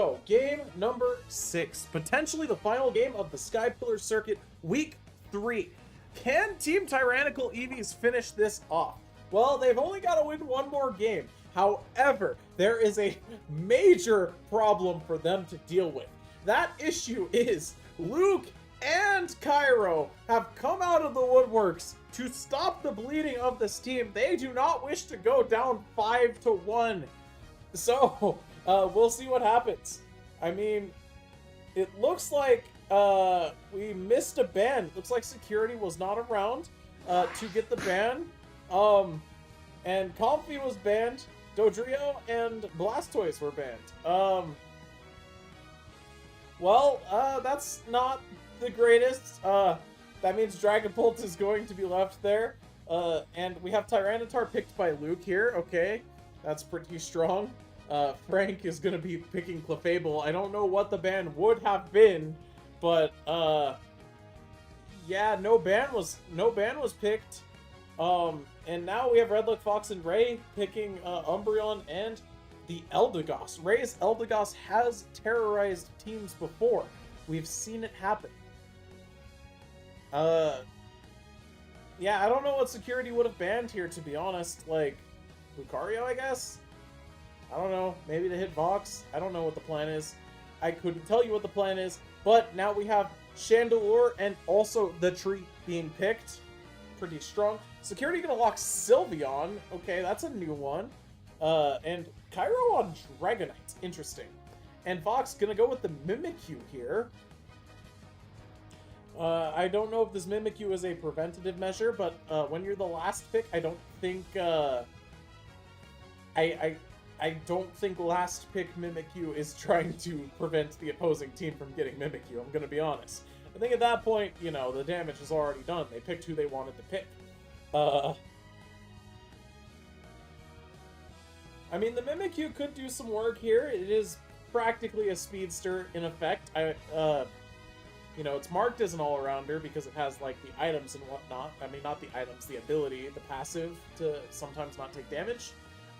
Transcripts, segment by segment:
So, game number 6, potentially the final game of the Skypillar Circuit, Week 3. Can Team Tyrannical Eevees finish this off? Well, they've only got to win one more game. However, there is a major problem for them to deal with. That issue is Luke and Cairo have come out of the woodworks to stop the bleeding of this team. They do not wish to go down 5-1. So, we'll see what happens. I mean, it looks like we missed a ban. Looks like security was not around to get the ban. And Comfy was banned. Dodrio and Blastoise were banned. Well, that's not the greatest. That means Dragapult is going to be left there. And we have Tyranitar picked by Luke here. Okay, that's pretty strong. Frank is going to be picking Clefable. I don't know what the ban would have been, but yeah, no ban was picked. And now we have Redlock, Fox, and Ray picking Umbreon and the Eldegoss. Ray's Eldegoss has terrorized teams before. We've seen it happen. Yeah, I don't know what security would have banned here, to be honest. Like, Lucario, I guess? I don't know. Maybe to hit Vox? I don't know what the plan is. I couldn't tell you what the plan is. But now we have Chandelure and also the tree being picked. Pretty strong. Security gonna lock Sylveon. Okay, that's a new one. And Cairo on Dragonite. Interesting. And Vox gonna go with the Mimikyu here. I don't know if this Mimikyu is a preventative measure, but when you're the last pick, I don't think I don't think last pick Mimikyu is trying to prevent the opposing team from getting Mimikyu. I'm gonna be honest. I think at that point, you know, the damage is already done. They picked who they wanted to pick. I mean, the Mimikyu could do some work here. It is practically a speedster in effect. You know, it's marked as an all-arounder because it has, like, the items and whatnot. I mean, not the items, the ability, the passive to sometimes not take damage.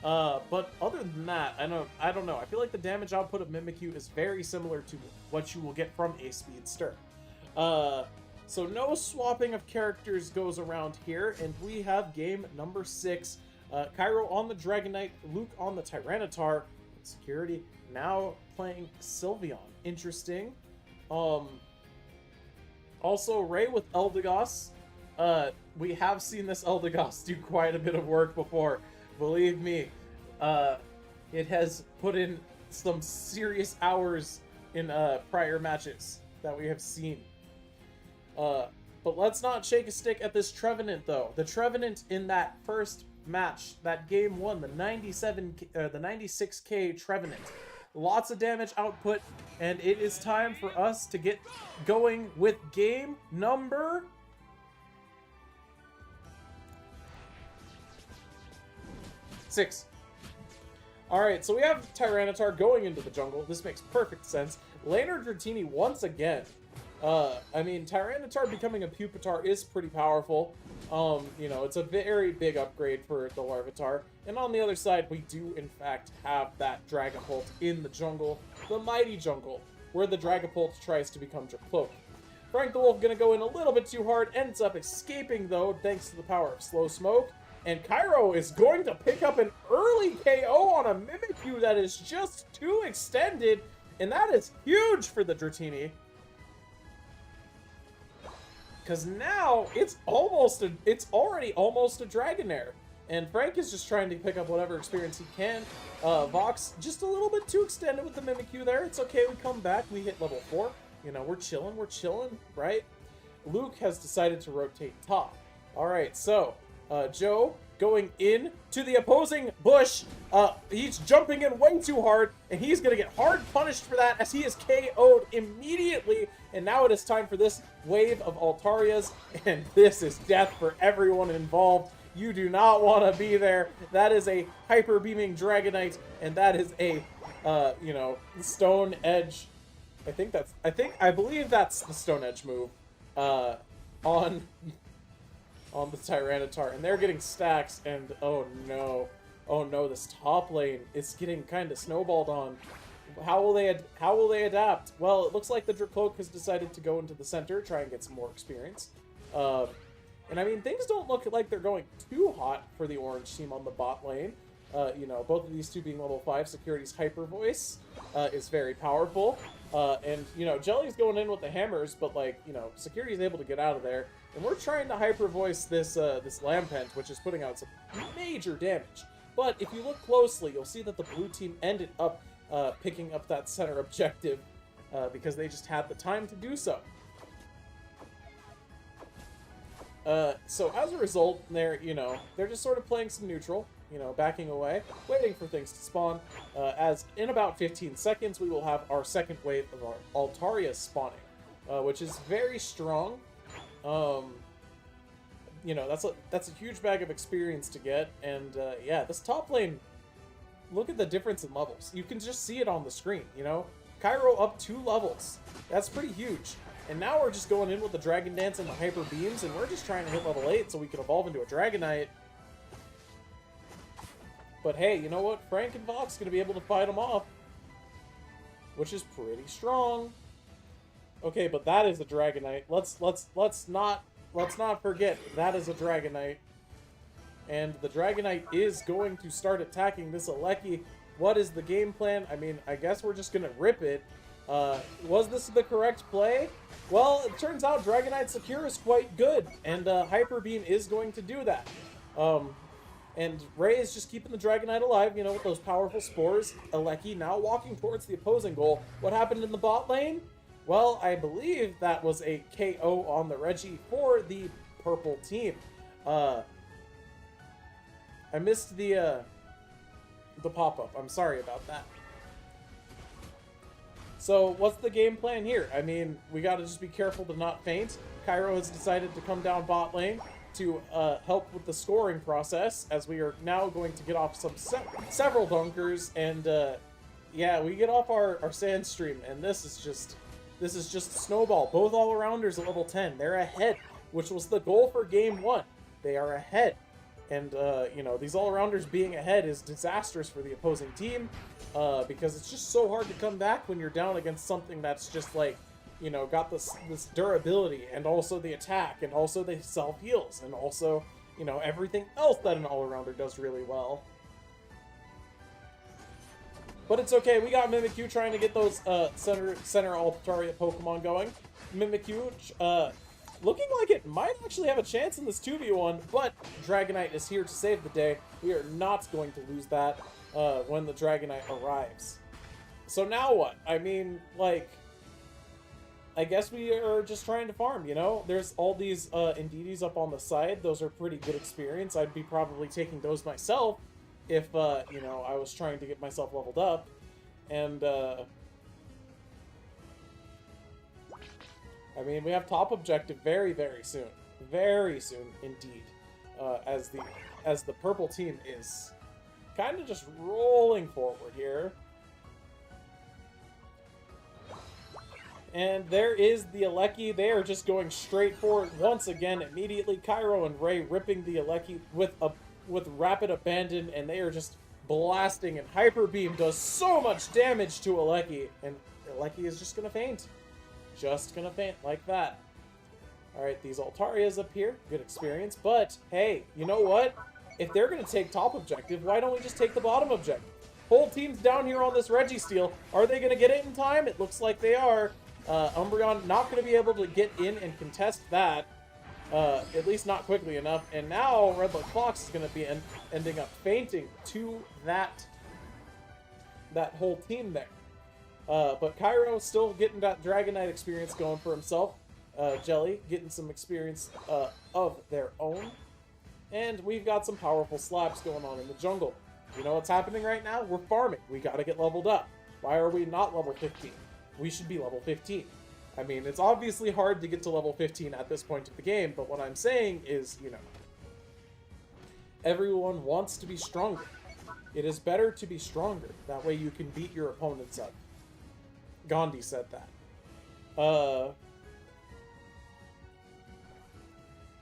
But other than that, I don't know. I feel like the damage output of Mimikyu is very similar to what you will get from a speedster. So no swapping of characters goes around here, and we have game number 6. Cairo on the Dragonite, Luke on the Tyranitar, and security now playing Sylveon. Interesting. Also, Ray with Eldegoss. We have seen this Eldegoss do quite a bit of work before. Believe me, it has put in some serious hours in prior matches that we have seen. But let's not shake a stick at this Trevenant, though. The Trevenant in that first match, that game 1, the 96k Trevenant. Lots of damage output, and it is time for us to get going with game number 6. Alright, so we have Tyranitar going into the jungle. This makes perfect sense. Laner Dratini once again. I mean, Tyranitar becoming a Pupitar is pretty powerful. You know, it's a very big upgrade for the Larvitar. And on the other side, we do, in fact, have that Dragapult in the jungle. The Mighty Jungle, where the Dragapult tries to become Dracloak. Frank the Wolf gonna go in a little bit too hard, ends up escaping, though, thanks to the power of Slow Smoke. And Cairo is going to pick up an early KO on a Mimikyu that is just too extended. And that is huge for the Dratini. Because now it's already almost a Dragonair. And Frank is just trying to pick up whatever experience he can. Vox just a little bit too extended with the Mimikyu there. It's okay, we come back, we hit level 4. You know, we're chilling, right? Luke has decided to rotate top. Alright, so Joe going in to the opposing bush. He's jumping in way too hard, and he's going to get hard punished for that as he is KO'd immediately. And now it is time for this wave of Altarias, and this is death for everyone involved. You do not want to be there. That is a Hyper Beaming Dragonite, and that is a, you know, Stone Edge. I believe that's the Stone Edge move on the Tyranitar, and they're getting stacks, and oh no, this top lane is getting kind of snowballed on. How will they adapt? Well, it looks like the Dracloak has decided to go into the center, try and get some more experience. And I mean, things don't look like they're going too hot for the orange team on the bot lane. You know, both of these two being level 5, Security's Hyper Voice is very powerful. And, you know, Jelly's going in with the hammers, but, like, you know, Security's able to get out of there. And we're trying to Hyper Voice this Lampent, which is putting out some major damage. But if you look closely, you'll see that the blue team ended up picking up that center objective because they just had the time to do so. So as a result, they're just sort of playing some neutral, you know, backing away, waiting for things to spawn, as in about 15 seconds we will have our second wave of our Altaria spawning, which is very strong. You know, that's a huge bag of experience to get, and yeah, this top lane, look at the difference in levels. You can just see it on the screen, you know? Cairo up 2 levels. That's pretty huge. And now we're just going in with the Dragon Dance and the Hyper Beams, and we're just trying to hit level 8 so we can evolve into a Dragonite. But hey, you know what? Frank and Vox going to be able to fight them off, which is pretty strong. Okay, but that is a Dragonite. Let's not forget that is a Dragonite. And the Dragonite is going to start attacking this Aleki. What is the game plan? I mean, I guess we're just going to rip it. Was this the correct play? Well, it turns out Dragonite Secure is quite good, and Hyper Beam is going to do that. And Ray is just keeping the Dragonite alive, you know, with those powerful spores. Aleki now walking towards the opposing goal. What happened in the bot lane? Well, I believe that was a KO on the Reggie for the purple team. I missed the pop-up. I'm sorry about that. So, what's the game plan here? I mean, we gotta just be careful to not faint. Cairo has decided to come down bot lane to help with the scoring process, as we are now going to get off some several dunkers, and yeah, we get off our sand stream, and this is just a snowball. Both all-arounders at level 10. They're ahead, which was the goal for game 1. They are ahead. And, you know, these all-arounders being ahead is disastrous for the opposing team, because it's just so hard to come back when you're down against something that's just, like, you know, got this durability, and also the attack, and also the self-heals, and also, you know, everything else that an all-arounder does really well. But it's okay, we got Mimikyu trying to get those center Altaria Pokemon going. Mimikyu, looking like it might actually have a chance in this 2v1, but Dragonite is here to save the day. We are not going to lose that when the Dragonite arrives. So now what? I mean, like, I guess we are just trying to farm, you know? There's all these Indeedis up on the side. Those are pretty good experience. I'd be probably taking those myself if, you know, I was trying to get myself leveled up. And, I mean, we have top objective very, very soon. Very soon, indeed. As the purple team is kind of just rolling forward here. And there is the Aleki. They are just going straight for it once again. Immediately, Cairo and Ray ripping the Aleki with rapid abandon, and they are just blasting. And Hyper Beam does so much damage to Aleki, and Aleki is just gonna faint. Just gonna faint like that. Alright, these Altarias up here, good experience, but hey, you know what? If they're gonna take top objective, why don't we just take the bottom objective? Whole team's down here on this Registeel. Are they gonna get it in time? It looks like they are. Umbreon not gonna be able to get in and contest that, at least not quickly enough, and now Redlock Fox is gonna be ending up fainting to that whole team there. But Cairo still getting that Dragonite experience going for himself. Jelly getting some experience of their own. And we've got some powerful slaps going on in the jungle. You know what's happening right now? We're farming. We gotta get leveled up. Why are we not level 15? We should be level 15. I mean, it's obviously hard to get to level 15 at this point of the game, but what I'm saying is, you know, everyone wants to be stronger. It is better to be stronger. That way you can beat your opponents up. Gandhi said that.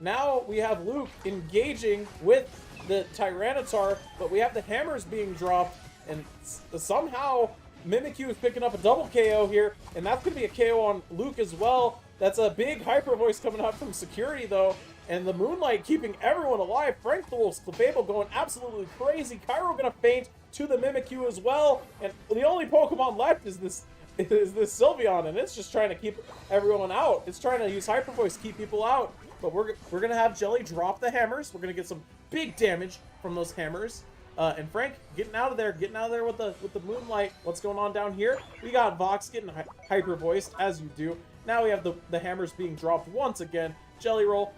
Now we have Luke engaging with the Tyranitar, but we have the hammers being dropped, and somehow Mimikyu is picking up a double KO here, and that's going to be a KO on Luke as well. That's a big Hyper Voice coming out from security, though, and the Moonlight keeping everyone alive. Frank the Wolf's Clefable going absolutely crazy. Cairo going to faint to the Mimikyu as well, and the only Pokemon left is this Sylveon, and it's just trying to keep everyone out. It's trying to use Hyper Voice to keep people out, but we're going to have Jelly drop the hammers. We're going to get some big damage from those hammers. And Frank getting out of there with the Moonlight. What's going on down here? We got Vox getting hyper voiced, as you do. Now we have the hammers being dropped once again. Jelly Roll,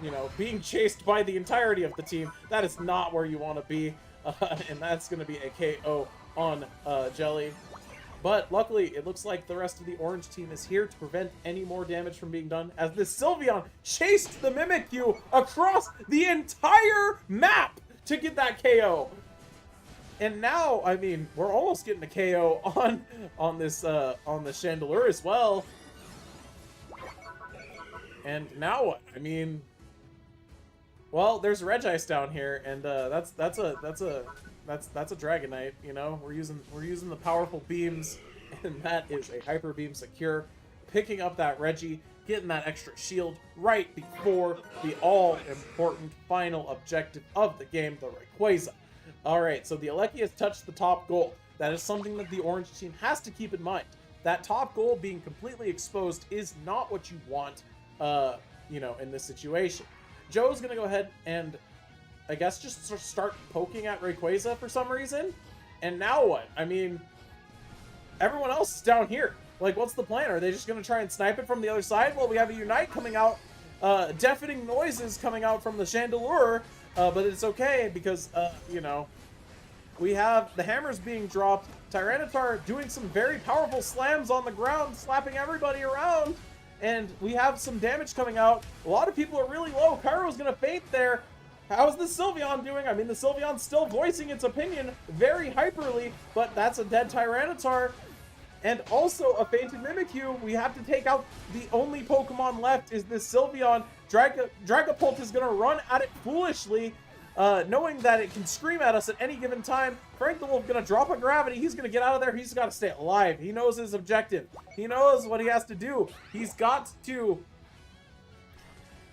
you know, being chased by the entirety of the team. That is not where you want to be, and that's going to be a KO on Jelly. But luckily, it looks like the rest of the orange team is here to prevent any more damage from being done, as this Sylveon chased the Mimikyu across the entire map to get that KO. And now, I mean, we're almost getting a KO on this Chandelure as well. And now what? I mean, well, there's Regice down here, and that's a Dragonite. You know, we're using the powerful beams, and that is a Hyper Beam secure, picking up that Reggie, getting that extra shield right before the all-important final objective of the game, the Rayquaza. Alright, so the Alecki has touched the top goal. That is something that the orange team has to keep in mind. That top goal being completely exposed is not what you want, you know, in this situation. Joe's gonna go ahead and, I guess, just start poking at Rayquaza for some reason. And now what? I mean, everyone else is down here. Like, what's the plan? Are they just going to try and snipe it from the other side? Well, we have a Unite coming out, deafening noises coming out from the Chandelure, but it's okay because, you know, we have the hammers being dropped, Tyranitar doing some very powerful slams on the ground, slapping everybody around, and we have some damage coming out. A lot of people are really low. Cairo's going to faint there. How's the Sylveon doing? I mean, the Sylveon's still voicing its opinion very hyperly, but that's a dead Tyranitar. And also a fainted Mimikyu. We have to take out the only Pokemon left is this Sylveon. Dragapult is going to run at it foolishly, knowing that it can scream at us at any given time. Frank the Wolf going to drop a Gravity. He's going to get out of there. He's got to stay alive. He knows his objective. He knows what he has to do. He's got to,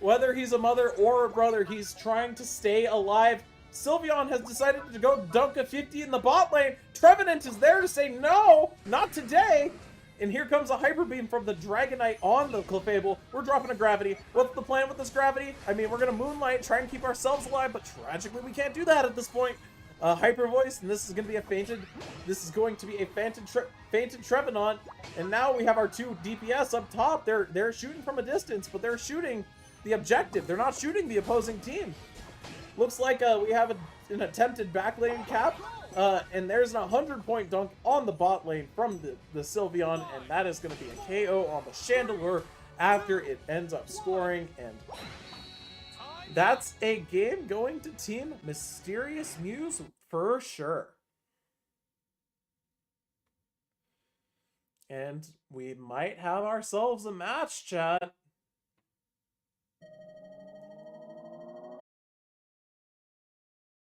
whether he's a mother or a brother, he's trying to stay alive. Sylveon has decided to go dunk a 50 in the bot lane. Trevenant is there to say, no, not today. And here comes a Hyper Beam from the Dragonite on the Clefable. We're dropping a Gravity. What's the plan with this Gravity? I mean, we're going to Moonlight, try and keep ourselves alive, but tragically we can't do that at this point. Hyper Voice, and this is going to be a fainted. This is going to be a fainted Trevenant. And now we have our two DPS up top. They're shooting from a distance, but they're shooting the objective. They're not shooting the opposing team. Looks like we have an attempted back lane cap, and there's an 100-point dunk on the bot lane from the Sylveon, and that is going to be a KO on the Chandelure after it ends up scoring, and that's a game going to Team Mysterious Muse for sure. And we might have ourselves a match, chat.